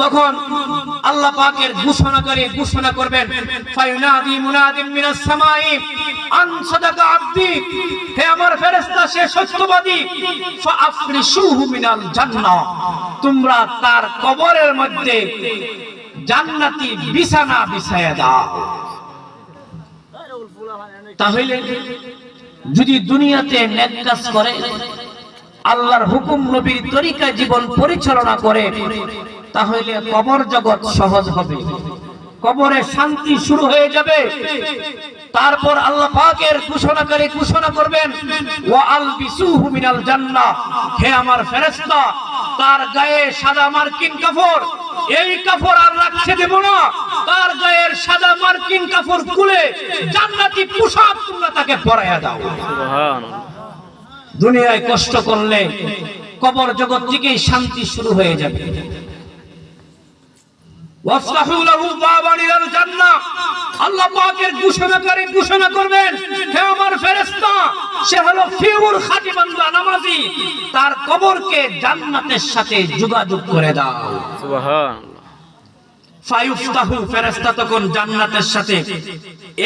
তখন আল্লাহ পাকের ঘোষণাকারী ঘোষণা করবেন, ফায়ুনাদি মুনাদিম মিনাস সামাই আন সাদাকা আবদি, হে আমার ফেরেশতা সে সত্যবাদী, ফাআফরিশুহু মিনাল জান্নাহ, তোমরা তার কবরের মধ্যে জান্নাতি বিছানা বিছায়া দাও। তাহলে যদি দুনিয়াতে নেক কাজ করে, আল্লাহর হুকুম নবীর তরিকায় জীবন পরিচালনা করে, তাহলে কবর জগৎ সহজ হবে, কবরে শান্তি শুরু হয়ে যাবে। তারপর আল্লাহ পাকের ঘোষণাকারী ঘোষণা করবেন, ওয়া আলবিসুহু মিনাল জান্নাহ, হে আমার ফেরেশতা তার গায়ে সাদা মার্কিন কাপড়, এই কাপড় আর রাখতে দেব না, তার গায়ের সাদা মার্কিন কাপড় খুলে জান্নাতি পোশাক তোমরা তাকে পরাইয়া দাও। সুবহানাল্লাহ। দুনিয়ায় কষ্ট করলে কবর জগৎ থেকেই শান্তি শুরু হয়ে যাবে। ওয়াফতাহু লাহু বাবান ইলাল জান্নাহ, আল্লাহ পাকের ঘোষণাকারী ঘোষণা করবেন, হে আমার ফেরেশতা সে হলো ফিউর খাঁটি বান্দা নামাজি, তার কবরকে জান্নাতের সাথে যোগাযোগ করে দাও। সুবহানাল্লাহ। ফায়ুফতাহু, ফেরেশতা তখন জান্নাতের সাথে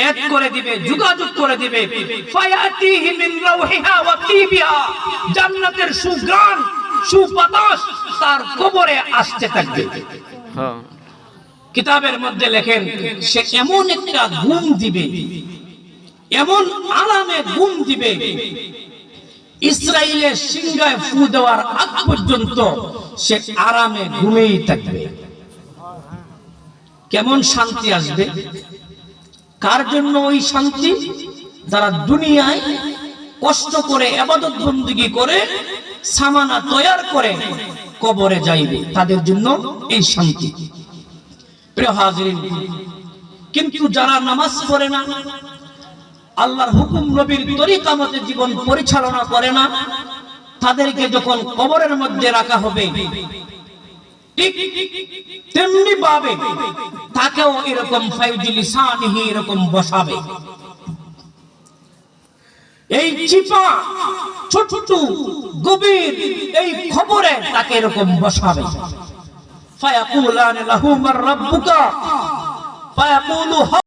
এক করে দিবে, যোগাযোগ করে দিবে। ফায়াতিহি মিন রাউহিহা ওয়া তিবিহা, জান্নাতের সুঘ্রাণ সুবাতাস তার কবরে আসতে থাকবে। হ্যাঁ, কিতাবের মধ্যে লেখেন সে এমন একটা ঘুম দিবে, এমন আরামে ঘুম দিবে, ইসরাইলের সিংহায় ফু দেওয়ার আগ পর্যন্ত সে আরামে ঘুমেই থাকবে। কেমন শান্তি আসবে, কার জন্য ওই শান্তি? যারা দুনিয়ায় কষ্ট করে ইবাদত বندگی করে সামানা তৈয়ার করে কবরে যাইবে, তাদের জন্য এই শান্তি। প্রিয় হাজিরিন, কিন্তু যারা নামাজ পড়ে না, আল্লাহর হুকুম নবীর তরিকা মতে জীবন পরিচালনা করে না, তাদেরকে যখন কবরের মধ্যে রাখা হবে, ঠিক তেমনি ভাবে তাকেও এরকম ফাইজি লিসানিহি এরকম বসাবে। এই চিপা ছোট গভীর এই খবরে তাকে এরকম বসাবে। ফায়াকুলান লাহু মার রাব্বুকা, ফায়াকুলু